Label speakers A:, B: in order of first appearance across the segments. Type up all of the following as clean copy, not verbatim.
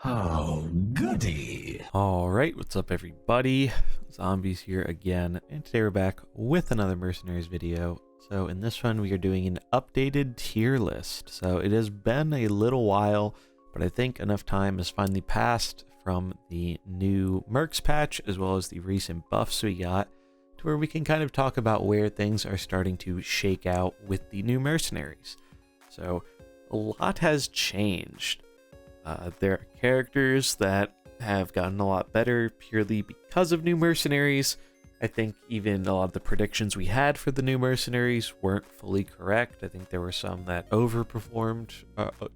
A: Oh, goody.
B: Alright, what's up everybody? Zombies here again, and today we're back with another Mercenaries video. So in this one we are doing an updated tier list. So it has been a little while, but I think enough time has finally passed from the new Mercs patch as well as the recent buffs we got to where we can kind of talk about where things are starting to shake out with the new Mercenaries. So a lot has changed. There are characters that have gotten a lot better purely because of new Mercenaries. I think even a lot of the predictions we had for the new Mercenaries weren't fully correct. I think there were some that overperformed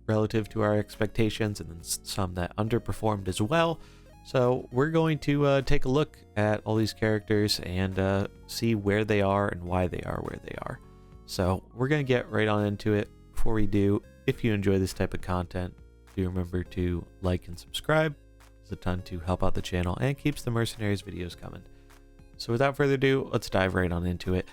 B: relative to our expectations, and then some that underperformed as well. So we're going to take a look at all these characters and see where they are and why they are where they are. So we're going to get right on into it. Before we do, if you enjoy this type of content, do remember to like and subscribe. It's a ton to help out the channel and keeps the Mercenaries videos coming. So without further ado, let's dive right on into it.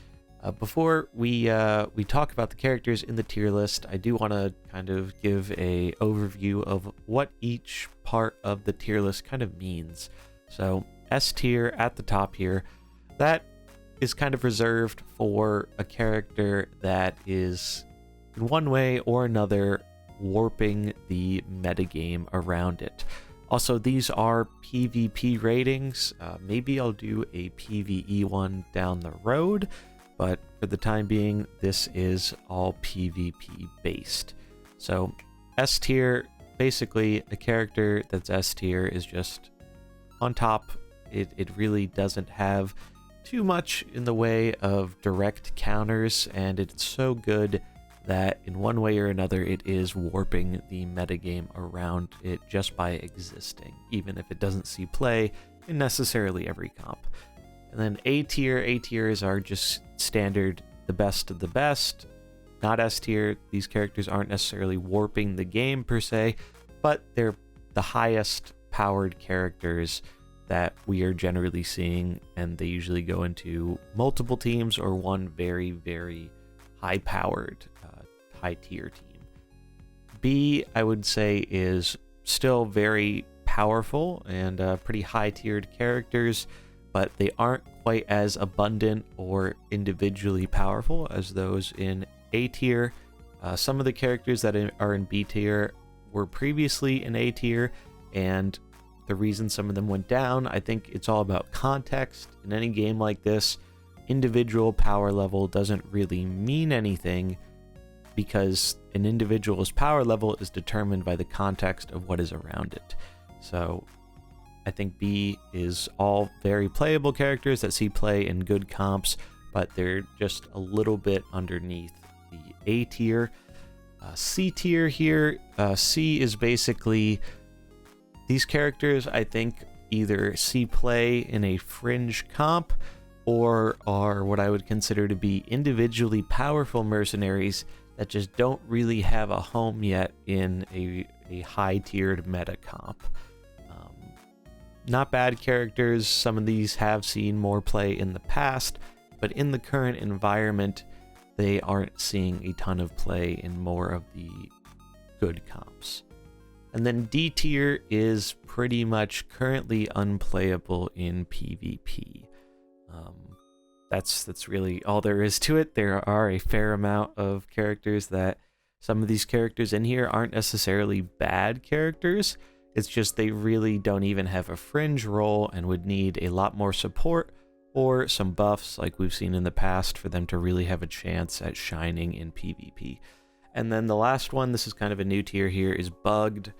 B: Before we talk about the characters in the tier list, I do want to kind of give a overview of what each part of the tier list kind of means. So S tier at the top here, that is kind of reserved for a character that is in one way or another warping the metagame around it. Also, these are PvP ratings. Maybe I'll do a PvE one down the road, but for the time being, this is all PvP based. So S tier, basically a character that's S tier is just on top. It really doesn't have too much in the way of direct counters, and it's so good that in one way or another it is warping the metagame around it just by existing, even if it doesn't see play in necessarily every comp. And then A tiers are just standard, the best of the best. Not S tier, these characters aren't necessarily warping the game per se, but they're the highest powered characters that we are generally seeing, and they usually go into multiple teams or one very, very high powered high tier team. B, I would say, is still very powerful and pretty high tiered characters, but they aren't quite as abundant or individually powerful as those in A tier. Some of the characters that are in B tier were previously in A tier, and the reason some of them went down, I think it's all about context. In any game like this, individual power level doesn't really mean anything, because an individual's power level is determined by the context of what is around it. So I think B is all very playable characters that see play in good comps, but they're just a little bit underneath the A tier. C tier here, C is basically these characters I think either see play in a fringe comp or are what I would consider to be individually powerful mercenaries that just don't really have a home yet in a high-tiered meta comp. Not bad characters. Some of these have seen more play in the past, but in the current environment, they aren't seeing a ton of play in more of the good comps. And then D tier is pretty much currently unplayable in PvP. That's really all there is to it. There are a fair amount of characters that some of these characters in here aren't necessarily bad characters. It's just they really don't even have a fringe role and would need a lot more support or some buffs like we've seen in the past for them to really have a chance at shining in PvP. And then the last one, this is kind of a new tier here, is Bugged.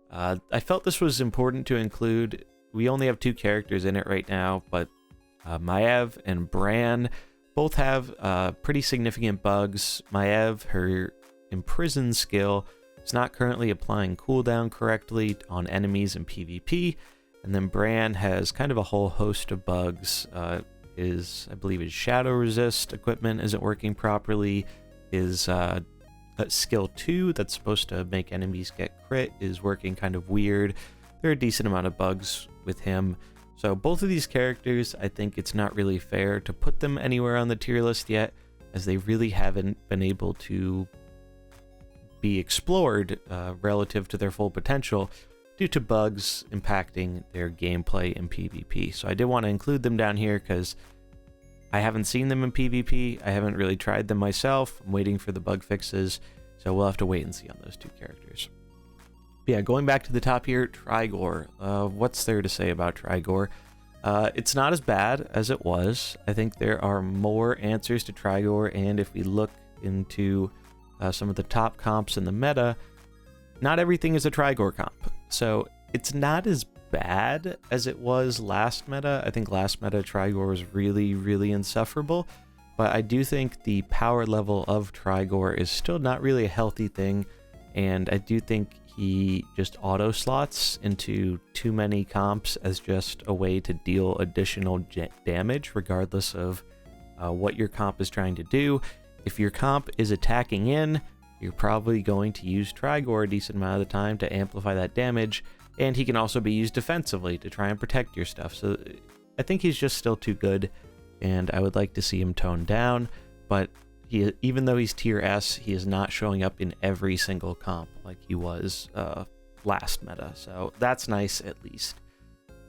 B: I felt this was important to include. We only have 2 characters in it right now, but Maiev and Bran both have pretty significant bugs. Maiev, her Imprison skill, is not currently applying cooldown correctly on enemies in PvP, and then Bran has kind of a whole host of bugs. I believe his Shadow Resist equipment isn't working properly. His skill 2 that's supposed to make enemies get crit is working kind of weird. There are a decent amount of bugs with him. So both of these characters, I think it's not really fair to put them anywhere on the tier list yet, as they really haven't been able to be explored relative to their full potential. due to bugs impacting their gameplay in PvP. So I did want to include them down here because I haven't seen them in PvP. I haven't really tried them myself. I'm waiting for the bug fixes, so we'll have to wait and see on those two characters. But yeah, going back to the top here, Trigor. What's there to say about Trigor? It's not as bad as it was. I think there are more answers to Trigor, and if we look into some of the top comps in the meta, not everything is a Trigor comp. So it's not as bad as it was last meta. I think last meta Trigor was really, really insufferable, but I do think the power level of Trigor is still not really a healthy thing, and I do think he just auto slots into too many comps as just a way to deal additional damage regardless of what your comp is trying to do. If your comp is attacking in, you're probably going to use Trigor a decent amount of the time to amplify that damage, and he can also be used defensively to try and protect your stuff. So I think he's just still too good, and I would like to see him toned down, but even though he's tier S, he is not showing up in every single comp like he was last meta, so that's nice at least.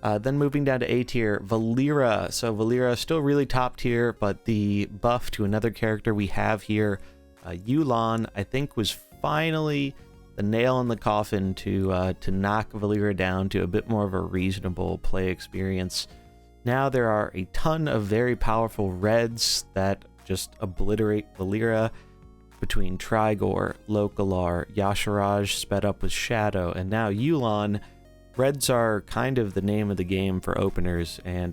B: Then moving down to A tier, Valeera. So Valeera is still really top tier, but the buff to another character we have here, Yu'lon, I think was finally the nail in the coffin to knock Valeera down to a bit more of a reasonable play experience. Now there are a ton of very powerful reds that just obliterate Valeera between Trigor, Localar, Yasharaj sped up with Shadow, and now Yu'lon. Reds are kind of the name of the game for openers, and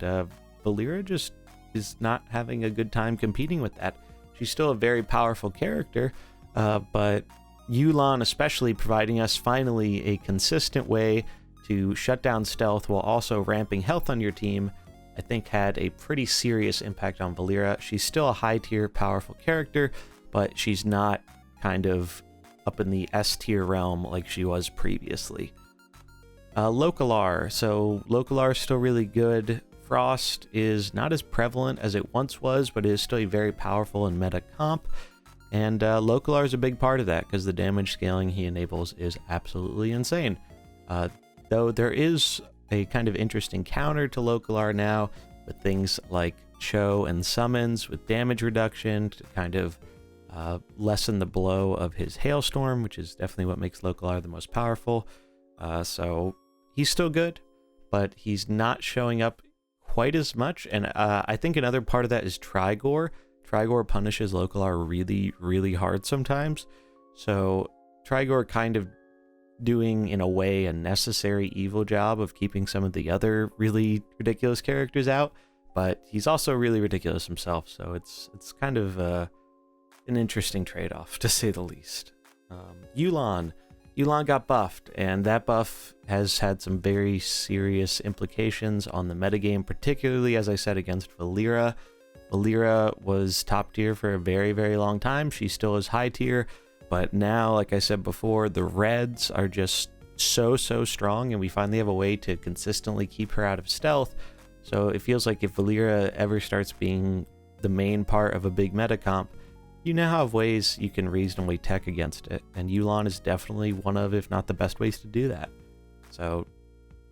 B: Valeera just is not having a good time competing with that. She's still a very powerful character, but Yu'lon especially providing us finally a consistent way to shut down stealth while also ramping health on your team, I think had a pretty serious impact on Valeera. She's still a high tier powerful character, but she's not kind of up in the S tier realm like she was previously. Localar. So Localar is still really good. Frost is not as prevalent as it once was, but it is still a very powerful and meta comp. And Localar is a big part of that because the damage scaling he enables is absolutely insane. Though there is a kind of interesting counter to Localar now with things like Cho and summons with damage reduction to kind of lessen the blow of his hailstorm, which is definitely what makes Localar the most powerful. So he's still good, but he's not showing up quite as much. And I think another part of that is Trigor. Trigor punishes Localar really, really hard sometimes. So Trigor kind of doing, in a way, a necessary evil job of keeping some of the other really ridiculous characters out, but he's also really ridiculous himself, so it's kind of an interesting trade-off, to say the least. Yu'lon got buffed, and that buff has had some very serious implications on the metagame, particularly, as I said, against Valeera. Valeera was top tier for a very, very long time. She still is high tier, but now, like I said before, the reds are just so strong, and we finally have a way to consistently keep her out of stealth. So it feels like if Valeera ever starts being the main part of a big meta comp, you now have ways you can reasonably tech against it, and Yu'lon is definitely one of, if not the best ways to do that. So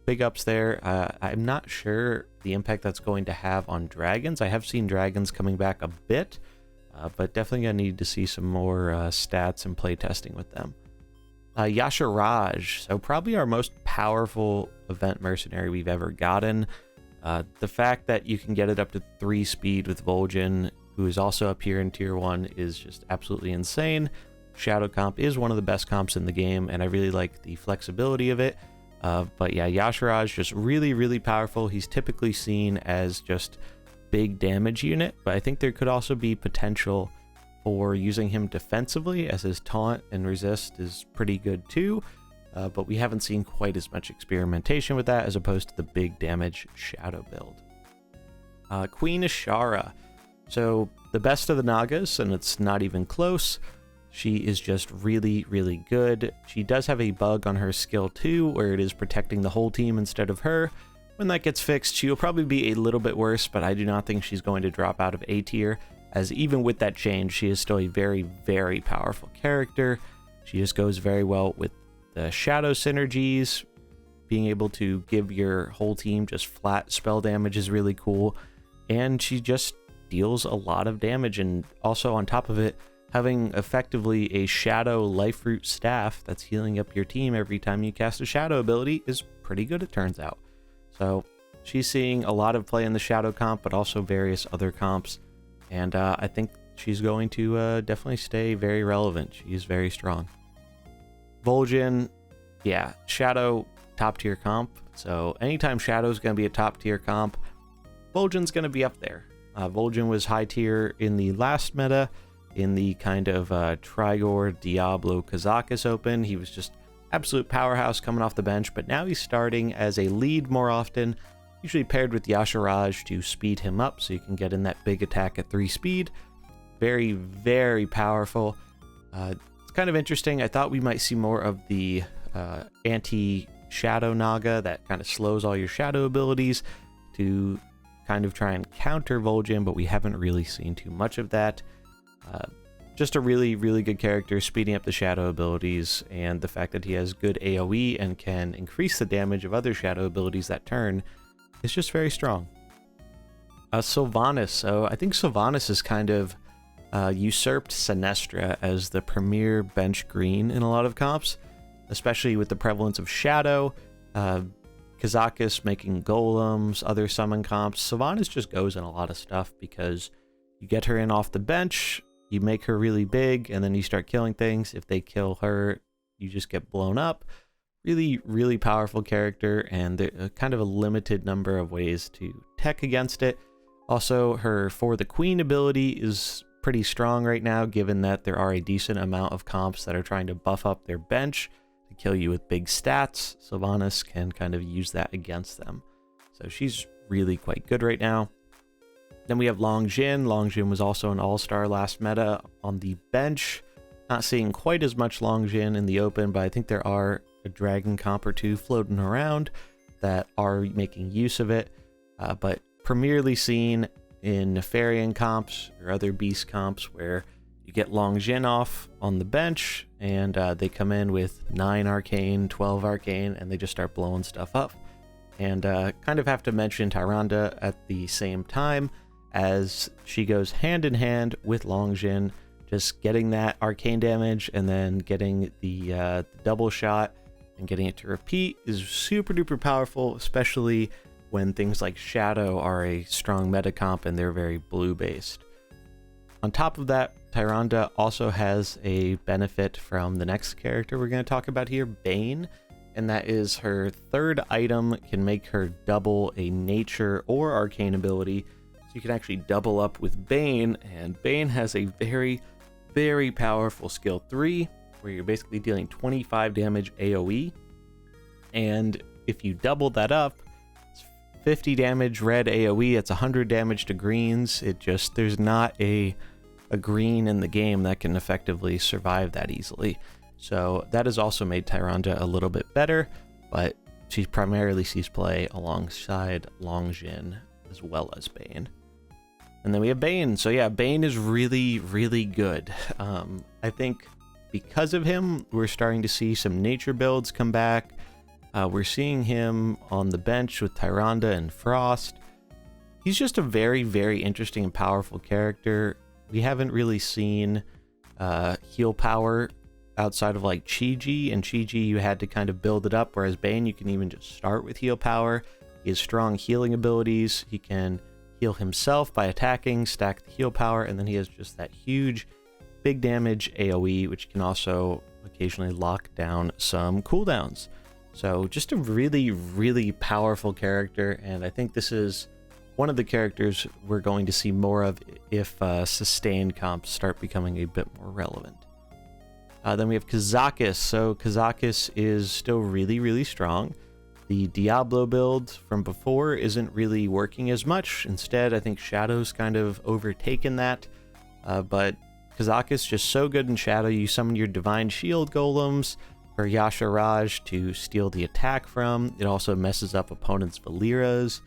B: big ups there. I'm not sure the impact that's going to have on dragons. I have seen dragons coming back a bit, but definitely gonna need to see some more stats and play testing with them. Yasharaj, so probably our most powerful event mercenary we've ever gotten. The fact that you can get it up to 3 speed with Vol'jin, who is also up here in tier 1, is just absolutely insane. Shadow comp is one of the best comps in the game, and I really like the flexibility of it. But yeah, Yasharaj just really, really powerful. He's typically seen as just big damage unit, but I think there could also be potential for using him defensively, as his taunt and resist is pretty good too, but we haven't seen quite as much experimentation with that as opposed to the big damage shadow build. Queen Ashara, so the best of the Nagas, and it's not even close. She is just really, really good. She does have a bug on her skill 2 where it is protecting the whole team instead of her. When that gets fixed, she will probably be a little bit worse, but I do not think she's going to drop out of A tier, as even with that change, she is still a very, very powerful character. She just goes very well with the shadow synergies, being able to give your whole team just flat spell damage is really cool. And she just deals a lot of damage, and also on top of it, having effectively a shadow life root staff that's healing up your team every time you cast a shadow ability is pretty good, it turns out. So she's seeing a lot of play in the shadow comp, but also various other comps, and I think she's going to definitely stay very relevant. She's very strong. Vol'jin, yeah, shadow top tier comp. So anytime shadow is going to be a top tier comp, Vol'jin's going to be up there. Vol'jin was high tier in the last meta, in the kind of Trigor, Diablo, Kazakus open. He was just absolute powerhouse coming off the bench, but now he's starting as a lead more often, usually paired with Yasharaj to speed him up so you can get in that big attack at 3 speed. Very, very powerful. It's kind of interesting. I thought we might see more of the anti-shadow Naga that kind of slows all your shadow abilities to kind of try and counter Vol'jin, but we haven't really seen too much of that. Just a really, really good character, speeding up the shadow abilities, and the fact that he has good AoE and can increase the damage of other shadow abilities that turn is just very strong. Sylvanas. So I think Sylvanas is kind of usurped Sinestra as the premier bench green in a lot of comps, especially with the prevalence of shadow. Kazakus making golems, other summon comps. Sylvanas just goes in a lot of stuff because you get her in off the bench, you make her really big, and then you start killing things. If they kill her, you just get blown up. Really, really powerful character, and there kind of a limited number of ways to tech against it. Also, her For the Queen ability is pretty strong right now, given that there are a decent amount of comps that are trying to buff up their bench to kill you with big stats. Sylvanas can kind of use that against them. So she's really quite good right now. Then we have Longjin. Longjin was also an all-star last meta on the bench. Not seeing quite as much Longjin in the open, but I think there are a dragon comp or two floating around that are making use of it. But premierly seen in Nefarian comps or other beast comps where you get Longjin off on the bench and they come in with 9 arcane, 12 arcane, and they just start blowing stuff up. And kind of have to mention Tyrande at the same time, as she goes hand in hand with Longjin, just getting that arcane damage and then getting the double shot and getting it to repeat is super duper powerful, especially when things like Shadow are a strong meta comp and they're very blue based. On top of that, Tyrande also has a benefit from the next character we're going to talk about here, Bane, and that is her third item can make her double a nature or arcane ability. So you can actually double up with Bane, and Bane has a very, very powerful skill 3, where you're basically dealing 25 damage AoE. And if you double that up, it's 50 damage red AoE, it's 100 damage to greens. There's not a green in the game that can effectively survive that easily. So that has also made Tyrande a little bit better, but she primarily sees play alongside Longjin as well as Bane. And then we have Bane. So yeah, Bane is really, really good. I think because of him, we're starting to see some nature builds come back. We're seeing him on the bench with Tyrande and Frost. He's just a very, very interesting and powerful character. We haven't really seen heal power outside of like Chi-Ji, and Chi-Ji you had to kind of build it up, whereas Bane you can even just start with heal power. He has strong healing abilities. He can heal himself by attacking, stack the heal power, and then he has just that huge big damage AoE, which can also occasionally lock down some cooldowns. So just a really, really powerful character, and I think this is one of the characters we're going to see more of if sustained comps start becoming a bit more relevant. Then we have Kazakus. So Kazakus is still really, really strong. The Diablo build from before isn't really working as much. Instead, I think Shadow's kind of overtaken that. But Kazakus just so good in Shadow. You summon your Divine Shield golems for Yasharaj to steal the attack from. It also messes up opponents' Valeeras,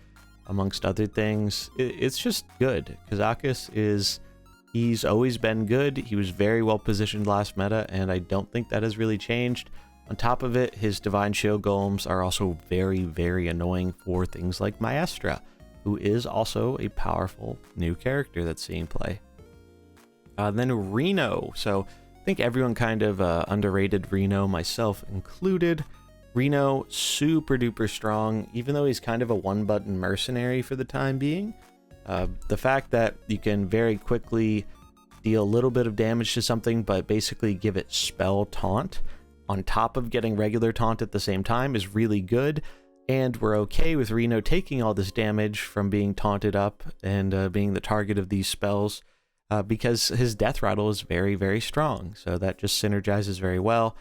B: amongst other things. It's just good. Kazakus he's always been good. He was very well positioned last meta, and I don't think that has really changed. On top of it, his Divine Shield Golems are also very, very annoying for things like Maestro, who is also a powerful new character that's seeing play. Then Reno. So I think everyone kind of underrated Reno, myself included. Reno, super duper strong, even though he's kind of a one-button mercenary for the time being. The fact that you can very quickly deal a little bit of damage to something, but basically give it spell taunt on top of getting regular taunt at the same time is really good. And we're okay with Reno taking all this damage from being taunted up and being the target of these spells because his death rattle is very, very strong. So that just synergizes very well.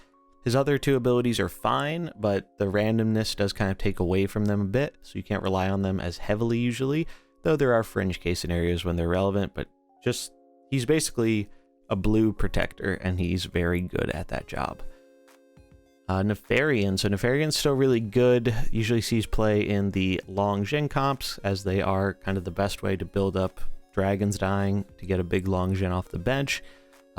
B: His other two abilities are fine, but the randomness does kind of take away from them a bit, so you can't rely on them as heavily usually, though there are fringe case scenarios when they're relevant, but just he's basically a blue protector, and he's very good at that job. Nefarian. So Nefarian's still really good, usually sees play in the long gen comps, as they are kind of the best way to build up dragons dying to get a big long gen off the bench.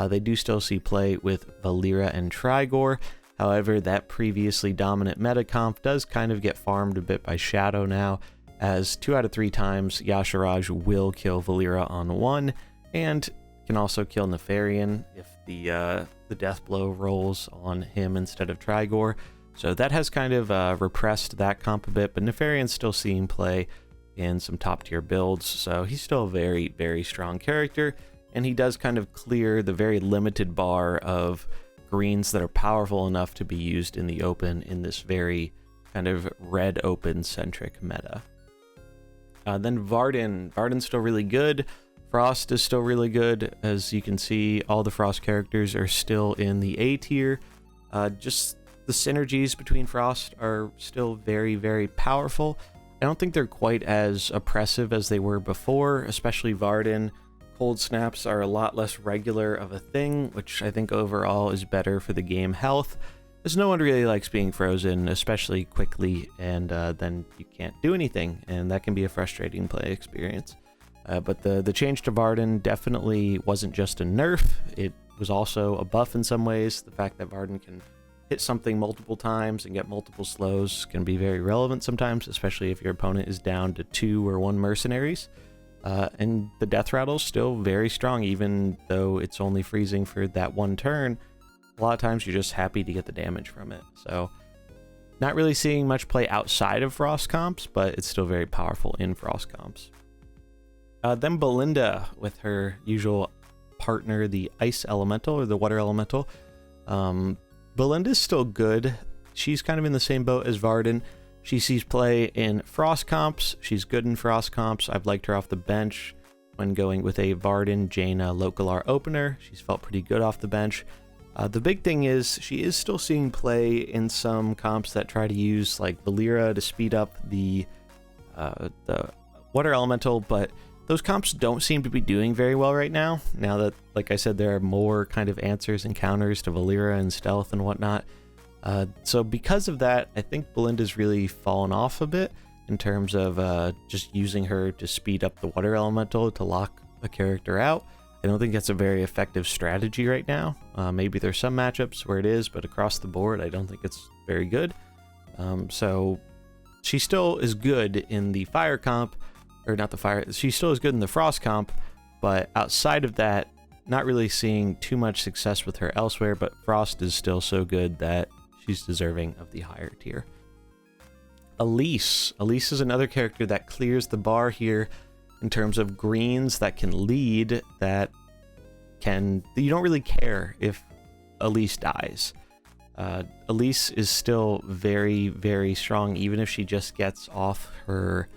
B: They do still see play with Valeera and Trigor. However, that previously dominant meta comp does kind of get farmed a bit by Shadow now, as 2 out of 3 times Yasharaj will kill Valeera on 1, and can also kill Nefarian if the death blow rolls on him instead of Trigor. So that has kind of repressed that comp a bit, but Nefarian's still seeing play in some top tier builds, so he's still a very, very strong character. And he does kind of clear the very limited bar of greens that are powerful enough to be used in the open in this very kind of red open centric meta. Then Varden. Varden's still really good. Frost is still really good. As you can see, all the Frost characters are still in the A tier. Just the synergies between Frost are still very, very powerful. I don't think they're quite as oppressive as they were before, especially Varden. Cold snaps are a lot less regular of a thing, which I think overall is better for the game health, as no one really likes being frozen, especially quickly, and then you can't do anything, and that can be a frustrating play experience. But the change to Varden definitely wasn't just a nerf, it was also a buff in some ways. The fact that Varden can hit something multiple times and get multiple slows can be very relevant sometimes, especially if your opponent is down to 2 or 1 mercenaries. And the death rattle is still very strong, even though it's only freezing for that 1 turn. A lot of times you're just happy to get the damage from it. So not really seeing much play outside of Frost comps, but it's still very powerful in Frost comps. Then Belinda with her usual partner, the Ice Elemental or the Water Elemental. Belinda's still good. She's kind of in the same boat as Varden. She sees play in Frost comps. She's good in Frost comps. I've liked her off the bench when going with a Varden Jaina Localar opener. She's felt pretty good off the bench. The big thing is she is still seeing play in some comps that try to use like Valeera to speed up the Water Elemental, but those comps don't seem to be doing very well right now. Now that, like I said, there are more kind of answers and counters to Valeera and stealth and whatnot. So because of that, I think Belinda's really fallen off a bit in terms of just using her to speed up the Water Elemental to lock a character out. I don't think that's a very effective strategy right now. Maybe there's some matchups where it is, but across the board, I don't think it's very good. So she still is good in the Fire comp, or not the Fire, she still is good in the Frost comp, but outside of that, not really seeing too much success with her elsewhere, but Frost is still so good that she's deserving of the higher tier. Elise. Elise is another character that clears the bar here in terms of greens that can lead, that you don't really care if Elise dies. Elise is still very, very strong, even if she just gets off her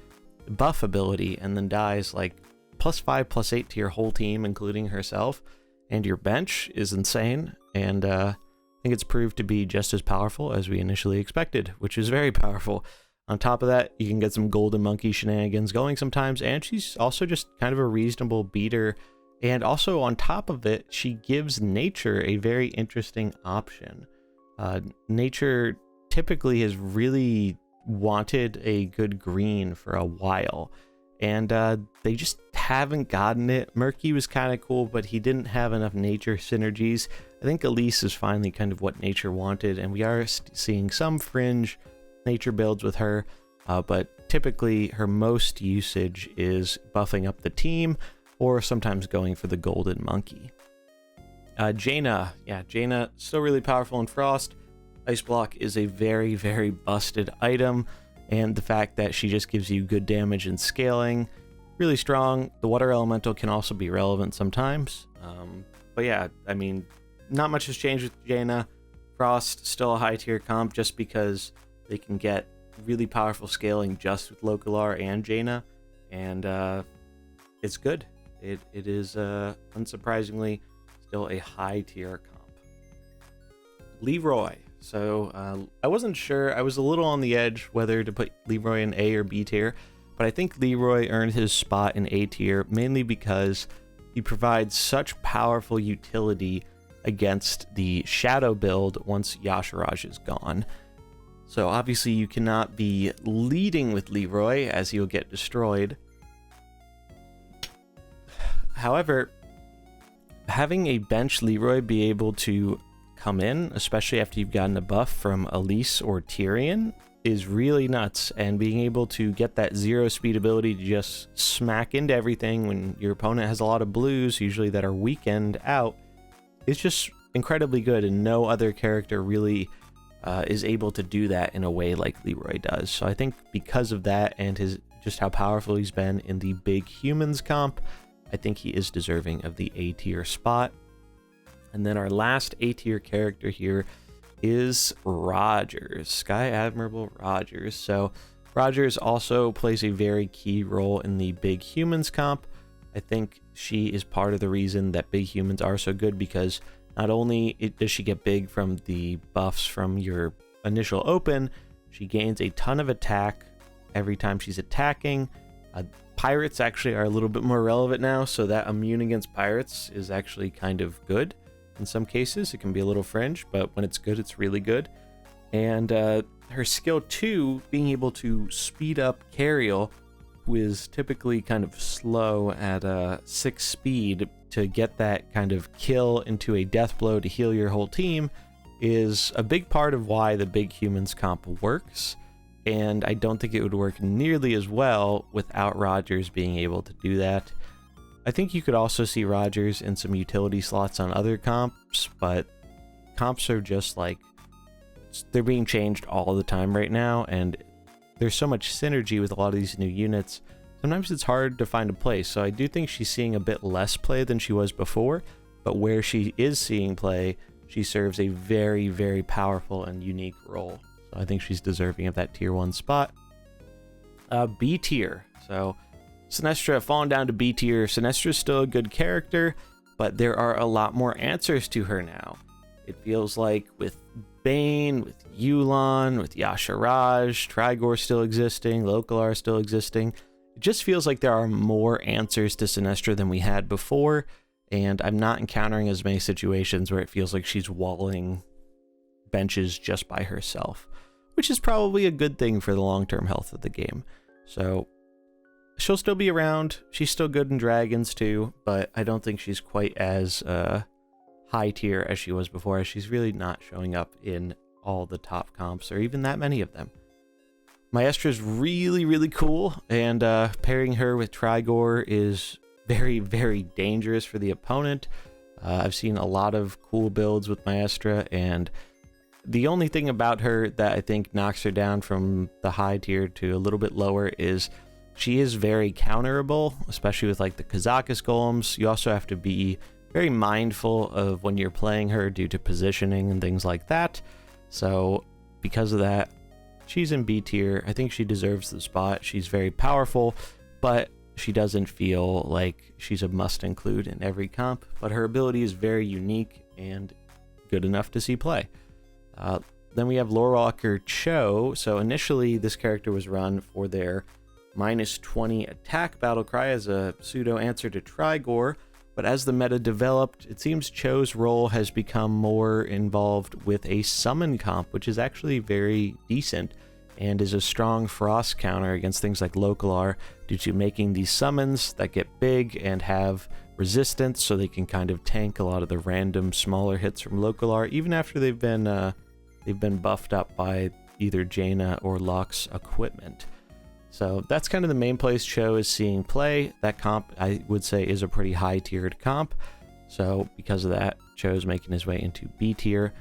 B: buff ability and then dies. Like +5, +8 to your whole team, including herself, and your bench is insane, and I think it's proved to be just as powerful as we initially expected, which is very powerful. On top of that, you can get some golden monkey shenanigans going sometimes, and she's also just kind of a reasonable beater. And also on top of it, she gives nature a very interesting option. Nature typically has really wanted a good green for a while, and they just haven't gotten it. Murky was kind of cool, but he didn't have enough nature synergies. I think Elise is finally kind of what nature wanted, and we are seeing some fringe nature builds with her, but typically her most usage is buffing up the team or sometimes going for the golden monkey. Jaina, Jaina still really powerful in Frost. Ice block is a very, very busted item, and the fact that she just gives you good damage and scaling, really strong. The water elemental can also be relevant sometimes, but yeah, I mean, not much has changed with Jaina. Frost still a high tier comp just because they can get really powerful scaling just with Localar and Jaina, and it's good. It is unsurprisingly still a high tier comp. Leroy. So I wasn't sure. I was a little on the edge whether to put Leroy in A or B tier, but I think Leroy earned his spot in A tier mainly because he provides such powerful utility against the shadow build once Yasharaj is gone. So obviously you cannot be leading with Leroy as he'll get destroyed. However, having a bench Leroy be able to come in, especially after you've gotten a buff from Elise or Tyrion, is really nuts, and being able to get that 0 speed ability to just smack into everything when your opponent has a lot of blues, usually that are weakened out, is just incredibly good, and no other character really is able to do that in a way like Leroy does. So I think because of that and his just how powerful he's been in the big humans comp, I think he is deserving of the A tier spot. And then our last A tier character here is Rogers, Sky Admiral Rogers. So Rogers also plays a very key role in the big humans comp. I think she is part of the reason that big humans are so good, because not only does she get big from the buffs from your initial open, she gains a ton of attack every time she's attacking. Pirates actually are a little bit more relevant now, so that immune against pirates is actually kind of good. In some cases, it can be a little fringe, but when it's good, it's really good. And her skill 2, being able to speed up Tyriel, who is typically kind of slow at 6 speed, to get that kind of kill into a death blow to heal your whole team, is a big part of why the big humans comp works. And I don't think it would work nearly as well without Rogers being able to do that. I think you could also see Rogers in some utility slots on other comps, but comps are just like, they're being changed all the time right now, and there's so much synergy with a lot of these new units. Sometimes it's hard to find a place, so I do think she's seeing a bit less play than she was before, but where she is seeing play, she serves a very, very powerful and unique role. So I think she's deserving of that tier 1 spot. B tier. So Sinestra fallen down to B tier. Sinestra's still a good character, but there are a lot more answers to her now. It feels like with Bane, with Yulon, with Yasharaj, Trigor still existing, Localar still existing. It just feels like there are more answers to Sinestra than we had before, and I'm not encountering as many situations where it feels like she's walling benches just by herself, which is probably a good thing for the long-term health of the game. So she'll still be around. She's still good in dragons too, but I don't think she's quite as high tier as she was before, as she's really not showing up in all the top comps or even that many of them. Maestra's really, really cool, and pairing her with Trigor is very, very dangerous for the opponent. I've seen a lot of cool builds with Maestra, and the only thing about her that I think knocks her down from the high tier to a little bit lower is she is very counterable, especially with like the Kazakus golems. You also have to be very mindful of when you're playing her due to positioning and things like that. So because of that, she's in B tier. I think she deserves the spot. She's very powerful, but she doesn't feel like she's a must include in every comp, but her ability is very unique and good enough to see play. Then we have Walker Cho. So initially this character was run for their -20 attack battle cry as a pseudo answer to Trigor, but as the meta developed, it seems Cho's role has become more involved with a summon comp, which is actually very decent. and is a strong frost counter against things like Localar due to making these summons that get big and have resistance, so they can kind of tank a lot of the random smaller hits from Localar, even after they've been buffed up by either Jaina or Locke's equipment. So that's kind of the main place Cho is seeing play. That comp, I would say, is a pretty high tiered comp. So because of that, Cho's making his way into B tier.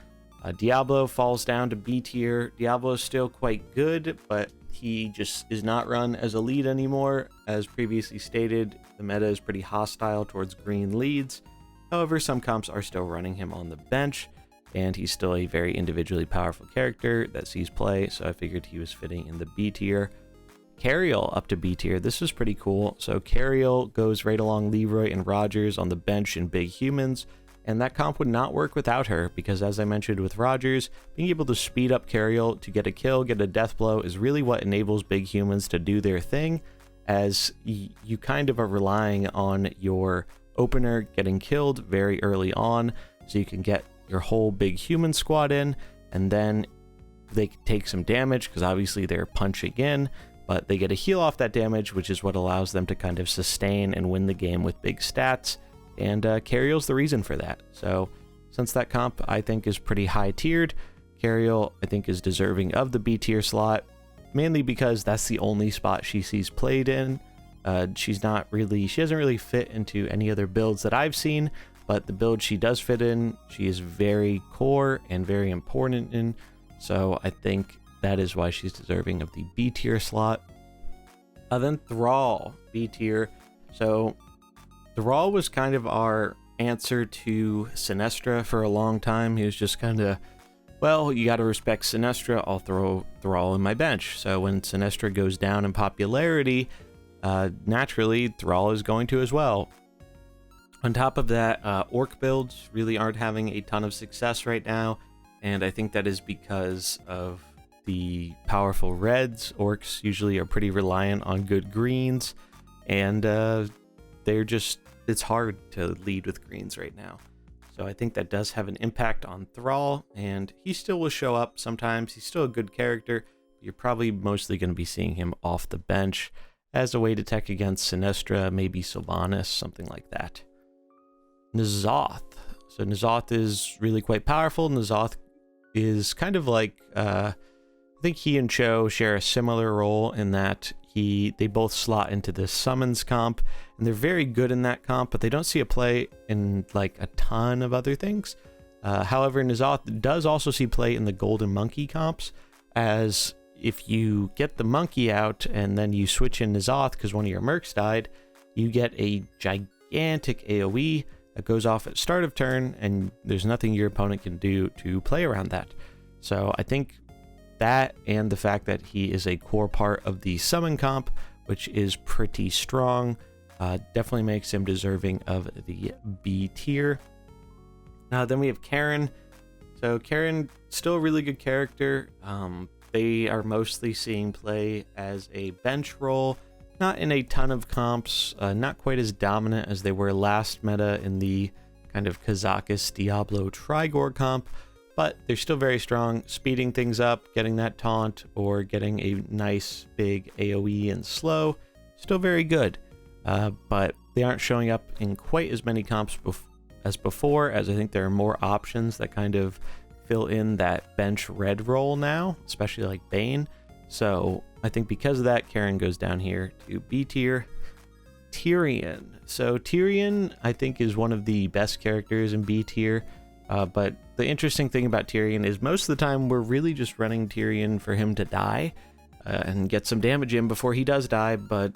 B: Diablo falls down to B tier. Diablo is still quite good, but he just is not run as a lead anymore. As previously stated, the meta is pretty hostile towards green leads. However, some comps are still running him on the bench, and he's still a very individually powerful character that sees play, so I figured he was fitting in the B tier. Tyriel up to B tier. This is pretty cool. So Tyriel goes right along Leroy and Rogers on the bench in big humans, and that comp would not work without her, because as I mentioned with Rogers, being able to speed up Tyriel to get a kill, get a death blow, is really what enables big humans to do their thing, as you kind of are relying on your opener getting killed very early on, so you can get your whole big human squad in, and then they can take some damage, because obviously they're punching in, but they get a heal off that damage, which is what allows them to kind of sustain and win the game with big stats, and Tyriel's the reason for that. So since that comp I think is pretty high tiered, Tyriel I think is deserving of the B tier slot, mainly because that's the only spot she sees played in. She doesn't really fit into any other builds that I've seen, but the build she does fit in, she is very core and very important in, so I think that is why she's deserving of the B tier slot. Then Thrall, B tier. So Thrall was kind of our answer to Sinestra for a long time. He was just kind of, well, you got to respect Sinestra, I'll throw Thrall in my bench. So when Sinestra goes down in popularity, naturally Thrall is going to as well. On top of that, orc builds really aren't having a ton of success right now, and I think that is because of the powerful reds. Orcs usually are pretty reliant on good greens, and it's hard to lead with greens right now. So I think that does have an impact on Thrall, and he still will show up sometimes. He's still a good character, but you're probably mostly going to be seeing him off the bench as a way to tech against Sinestra, maybe Sylvanas, something like that. N'Zoth. So N'Zoth is really quite powerful. N'Zoth is kind of like, I think he and Cho share a similar role in that they both slot into this summons comp, and they're very good in that comp, but they don't see a play in like a ton of other things. However, N'Zoth does also see play in the golden monkey comps, as if you get the monkey out and then you switch in N'Zoth because one of your mercs died, you get a gigantic AoE that goes off at start of turn, and there's nothing your opponent can do to play around that. So I think that, and the fact that he is a core part of the summon comp, which is pretty strong, definitely makes him deserving of the B tier. Then we have Karen. So Karen, still a really good character. They are mostly seeing play as a bench role, not in a ton of comps, not quite as dominant as they were last meta in the kind of Kazakus Diablo Trigor comp, but they're still very strong, speeding things up, getting that taunt, or getting a nice big AoE and slow. Still very good, but they aren't showing up in quite as many comps as before, as I think there are more options that kind of fill in that bench red role now, especially like Bane. So I think because of that, Karen goes down here to B tier. Tyrion. So Tyrion, I think, is one of the best characters in B tier. But the interesting thing about Tyrion is most of the time we're really just running Tyrion for him to die and get some damage in before he does die, but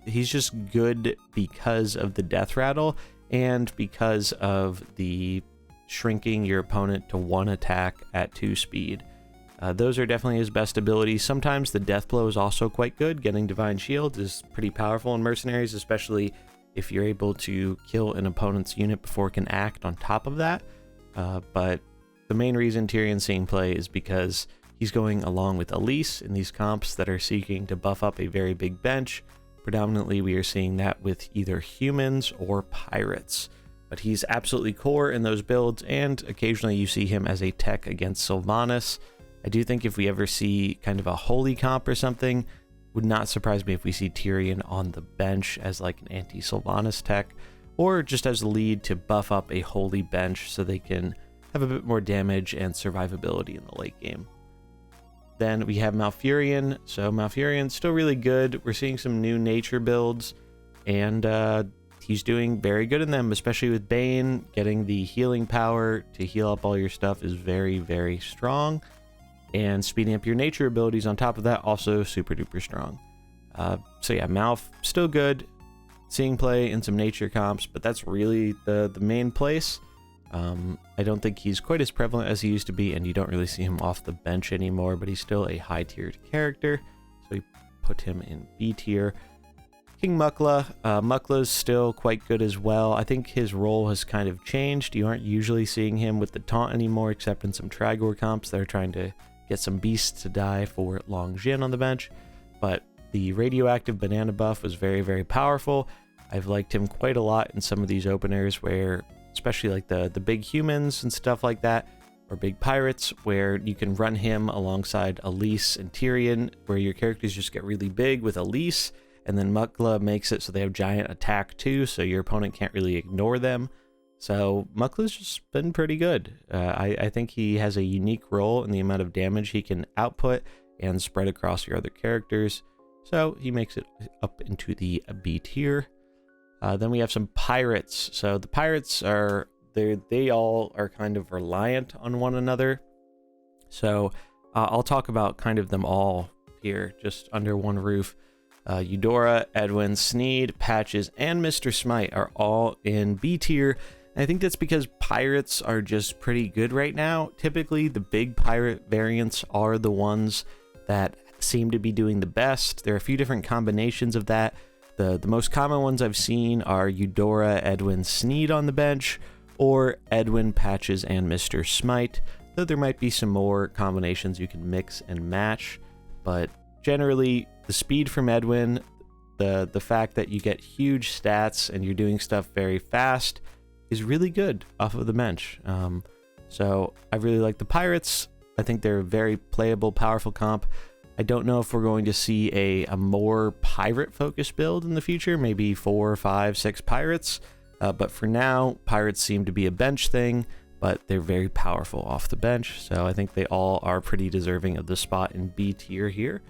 B: he's just good because of the death rattle and because of the shrinking your opponent to one attack at 2 speed. Those are definitely his best abilities. Sometimes the death blow is also quite good. Getting Divine Shield is pretty powerful in Mercenaries, especially if you're able to kill an opponent's unit before it can act on top of that. But the main reason Tyrion's seeing play is because he's going along with Elise in these comps that are seeking to buff up a very big bench. Predominantly, we are seeing that with either humans or pirates. But he's absolutely core in those builds, and occasionally you see him as a tech against Sylvanas. I do think if we ever see kind of a holy comp or something, would not surprise me if we see Tyrion on the bench as like an anti-Sylvanas tech, or just as a lead to buff up a holy bench so they can have a bit more damage and survivability in the late game. Then we have Malfurion. So Malfurion's still really good. We're seeing some new nature builds, and he's doing very good in them, especially with Bane. Getting the healing power to heal up all your stuff is very, very strong. And speeding up your nature abilities on top of that, also super duper strong. So yeah, Malf, still good. Seeing play in some nature comps, but that's really the main place. I don't think he's quite as prevalent as he used to be, and you don't really see him off the bench anymore, but he's still a high-tiered character, so we put him in B tier. King Mukhlah. Mukhlah's still quite good as well. I think his role has kind of changed. You aren't usually seeing him with the taunt anymore, except in some Trigor comps that are trying to get some beasts to die for Vol'jin on the bench, but the radioactive banana buff was very, very powerful. I've liked him quite a lot in some of these openers where, especially like the big humans and stuff like that, or big pirates, where you can run him alongside Elise and Tyrion, where your characters just get really big with Elise, and then Mukhlah makes it so they have giant attack too, so your opponent can't really ignore them. So Mukhlah's just been pretty good. I think he has a unique role in the amount of damage he can output and spread across your other characters. So he makes it up into the B tier. Then we have some pirates. So the pirates are, they all are kind of reliant on one another. So I'll talk about kind of them all here, just under one roof. Eudora, Edwin, Sneed, Patches, and Mr. Smite are all in B tier. And I think that's because pirates are just pretty good right now. Typically, the big pirate variants are the ones that seem to be doing the best. There are a few different combinations of that. The most common ones I've seen are Eudora, Edwin, Sneed on the bench, or Edwin, Patches, and Mr. Smite, though there might be some more combinations you can mix and match. But generally, the speed from Edwin, the fact that you get huge stats and you're doing stuff very fast is really good off of the bench. So I really like the pirates. I think they're a very playable, powerful comp. I don't know if we're going to see a more pirate-focused build in the future, maybe 4, 5, 6 pirates. But for now, pirates seem to be a bench thing, but they're very powerful off the bench. So I think they all are pretty deserving of the spot in B tier here.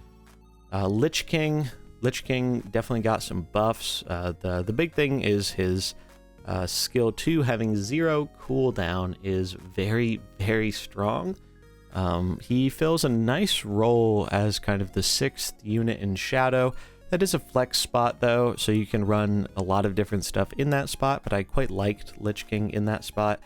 B: Lich King. Lich King definitely got some buffs. The big thing is his skill 2 having 0 cooldown is very, very strong. He fills a nice role as kind of the 6th unit in Shadow. That is a flex spot though, so you can run a lot of different stuff in that spot, but I quite liked Lich King in that spot,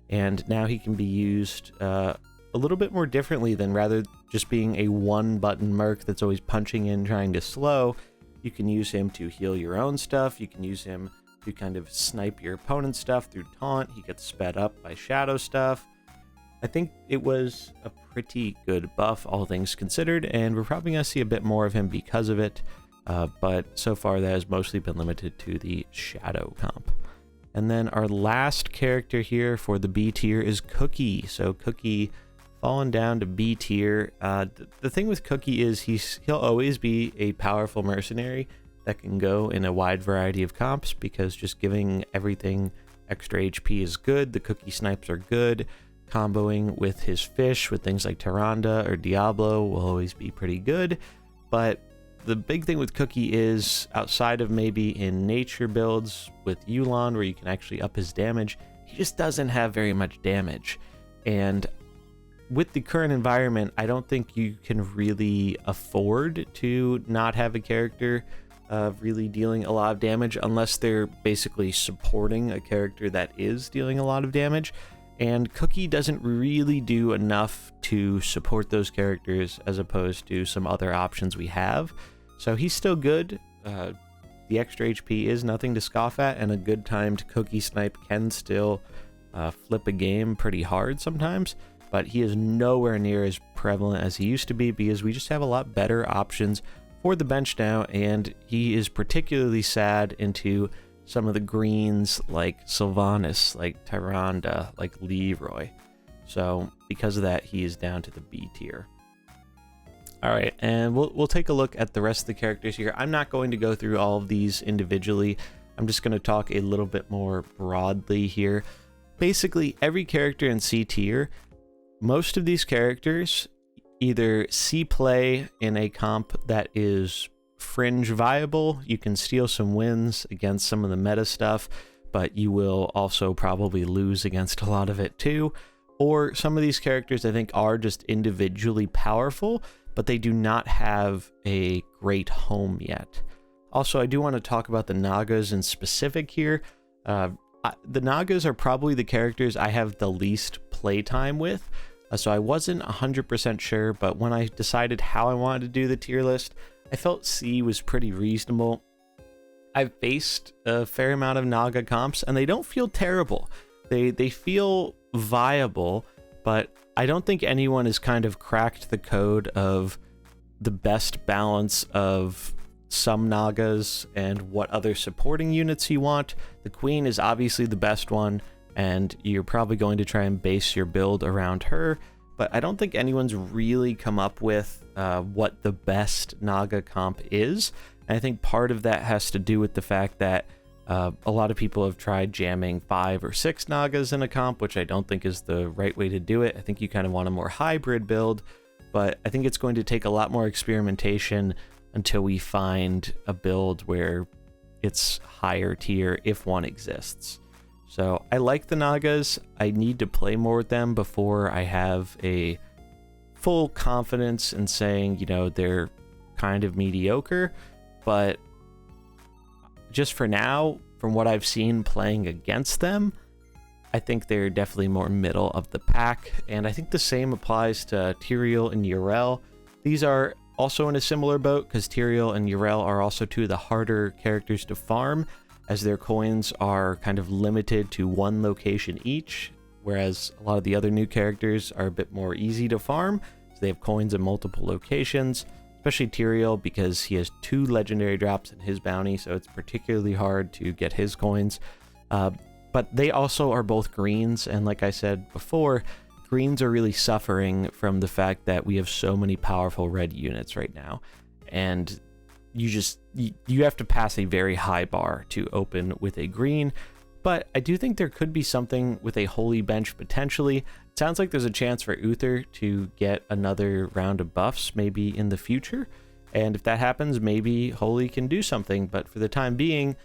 B: and now he can be used a little bit more differently than rather just being a one-button merc that's always punching in trying to slow. You can use him to heal your own stuff, you can use him to kind of snipe your opponent's stuff through taunt, he gets sped up by shadow stuff. I think it was a pretty good buff, all things considered, and we're probably going to see a bit more of him because of it, but so far that has mostly been limited to the Shadow comp. And then our last character here for the B tier is Cookie. So Cookie fallen down to B tier. The thing with Cookie is he'll always be a powerful mercenary that can go in a wide variety of comps, because just giving everything extra HP is good. The Cookie snipes are good. Comboing with his fish with things like Tyrande or Diablo will always be pretty good. But the big thing with Cookie is, outside of maybe in nature builds with Yulon where you can actually up his damage, he just doesn't have very much damage. And with the current environment, I don't think you can really afford to not have a character really dealing a lot of damage unless they're basically supporting a character that is dealing a lot of damage. And Cookie doesn't really do enough to support those characters as opposed to some other options we have. So he's still good. The extra HP is nothing to scoff at, and a good timed Cookie snipe can still flip a game pretty hard sometimes. But he is nowhere near as prevalent as he used to be, because we just have a lot better options for the bench now, and he is particularly sad into some of the greens like Sylvanas, like Tyrande, like Leroy. So because of that, he is down to the B tier. All right, and we'll take a look at the rest of the characters here. I'm not going to go through all of these individually. I'm just going to talk a little bit more broadly here. Basically, every character in C tier, most of these characters either see play in a comp that is fringe viable. You can steal some wins against some of the meta stuff, but you will also probably lose against a lot of it too. Or some of these characters I think are just individually powerful, but they do not have a great home yet. Also, I do want to talk about the Nagas in specific here. The Nagas are probably the characters I have the least playtime with, so I wasn't 100% sure, but when I decided how I wanted to do the tier list, I felt C was pretty reasonable. I've faced a fair amount of Naga comps, and they don't feel terrible. They feel viable, but I don't think anyone has kind of cracked the code of the best balance of some Nagas and what other supporting units you want. The Queen is obviously the best one, and you're probably going to try and base your build around her, but I don't think anyone's really come up with what the best Naga comp is. And I think part of that has to do with the fact that a lot of people have tried jamming 5 or 6 Nagas in a comp, which I don't think is the right way to do it. I think you kind of want a more hybrid build, but I think it's going to take a lot more experimentation until we find a build where it's higher tier, if one exists. So I like the Nagas. I need to play more with them before I have a full confidence in saying, you know, they're kind of mediocre, but just for now, from what I've seen playing against them, I think they're definitely more middle of the pack, and I think the same applies to Tyriel and Urel. These are also in a similar boat, because Tyriel and Urel are also two of the harder characters to farm, as their coins are kind of limited to one location each, whereas a lot of the other new characters are a bit more easy to farm, so they have coins in multiple locations. Especially Tyriel, because he has 2 legendary drops in his bounty, so it's particularly hard to get his coins. But they also are both greens, and like I said before, greens are really suffering from the fact that we have so many powerful red units right now, and you have to pass a very high bar to open with a green. But I do think there could be something with a holy bench potentially. It sounds like there's a chance for Uther to get another round of buffs maybe in the future, and if that happens, maybe holy can do something. But for the time being,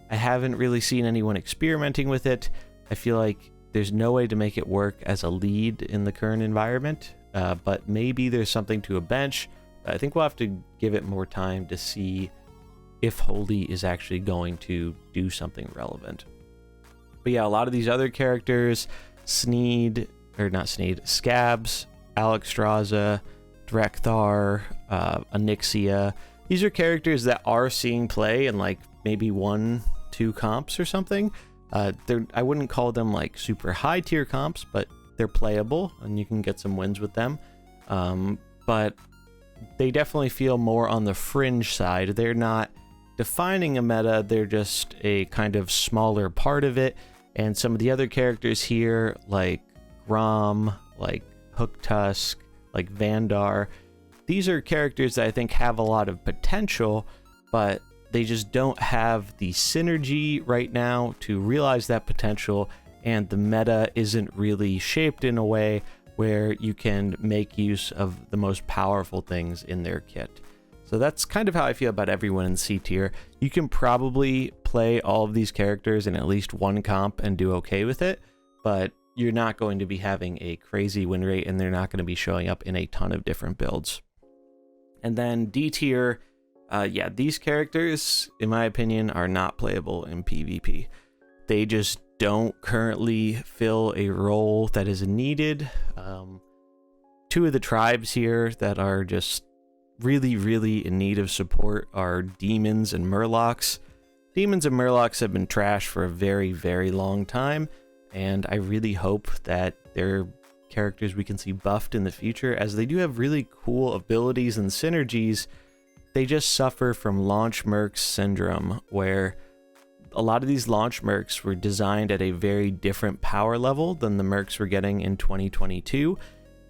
B: I haven't really seen anyone experimenting with it. I feel like there's no way to make it work as a lead in the current environment, but maybe there's something to a bench. I think we'll have to give it more time to see if holy is actually going to do something relevant. But yeah, a lot of these other characters, Scabs, Alexstrasza, Drekthar, Onyxia, these are characters that are seeing play in like maybe 1-2 comps or something. I wouldn't call them like super high tier comps, but they're playable and you can get some wins with them. But they definitely feel more on the fringe side. They're not defining a meta, they're just a kind of smaller part of it. And some of the other characters here, like Grom, like Hooktusk, like Vandar, these are characters that I think have a lot of potential, but they just don't have the synergy right now to realize that potential, and the meta isn't really shaped in a way where you can make use of the most powerful things in their kit. So that's kind of how I feel about everyone in C tier. You can probably play all of these characters in at least one comp and do okay with it, but you're not going to be having a crazy win rate, and they're not going to be showing up in a ton of different builds. And then D tier, yeah, these characters, in my opinion, are not playable in PvP. They just don't currently fill a role that is needed. 2 of the tribes here that are just really in need of support are Demons and Murlocs. Demons and Murlocs have been trash for a very long time, and I really hope that they're characters we can see buffed in the future, as they do have really cool abilities and synergies. They just suffer from launch Mercs syndrome, where a lot of these launch Mercs were designed at a very different power level than the Mercs we're getting in 2022,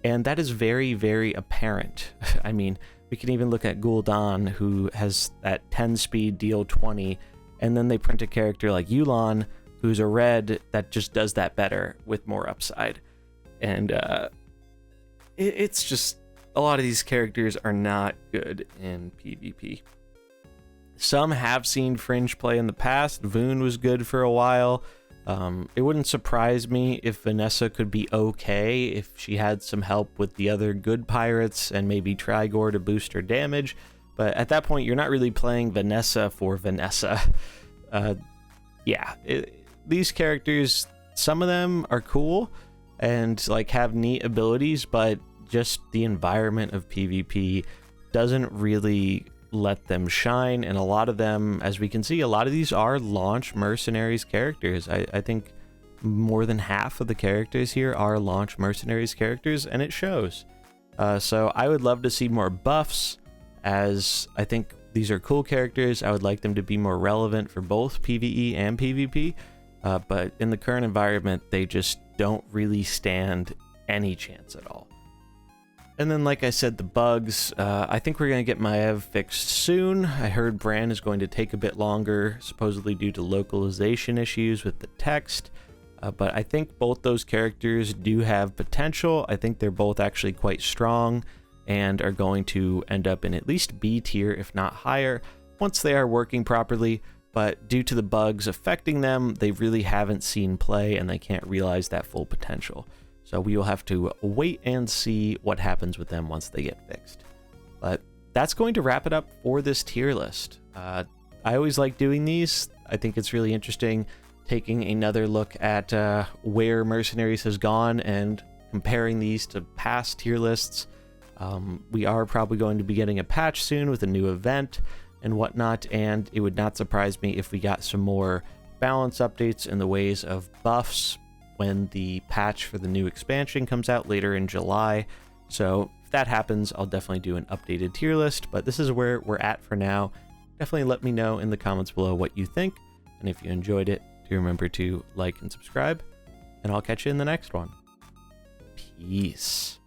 B: and that is very apparent. I mean, We can even look at Gul'dan, who has that 10 speed, deal 20, and then they print a character like Yu'lon, who's a red that just does that better with more upside. And it's just, a lot of these characters are not good in PvP. Some have seen fringe play in the past. Voon was good for a while. It wouldn't surprise me if Vanessa could be okay if she had some help with the other good pirates and maybe Trigor to boost her damage. But at that point, you're not really playing Vanessa for Vanessa. These characters, some of them are cool and like have neat abilities, but just the environment of PvP doesn't really let them shine. And a lot of them, as we can see, a lot of these are launch Mercenaries characters. I think more than half of the characters here are launch Mercenaries characters, and it shows. So I would love to see more buffs, as I think these are cool characters. I would like them to be more relevant for both PvE and PvP, but in the current environment, they just don't really stand any chance at all. And then, like I said, the bugs, I think we're going to get Maev fixed soon. I heard Bran is going to take a bit longer, supposedly due to localization issues with the text. But I think both those characters do have potential. I think they're both actually quite strong and are going to end up in at least B tier, if not higher, once they are working properly. But due to the bugs affecting them, they really haven't seen play and they can't realize that full potential. So we will have to wait and see what happens with them once they get fixed. But that's going to wrap it up for this tier list. I always like doing these. I think it's really interesting taking another look at where Mercenaries has gone and comparing these to past tier lists. We are probably going to be getting a patch soon with a new event and whatnot, and it would not surprise me if we got some more balance updates in the ways of buffs when the patch for the new expansion comes out later in July. So if that happens, I'll definitely do an updated tier list, but this is where we're at for now. Definitely let me know in the comments below what you think, and if you enjoyed it, do remember to like and subscribe, and I'll catch you in the next one. Peace.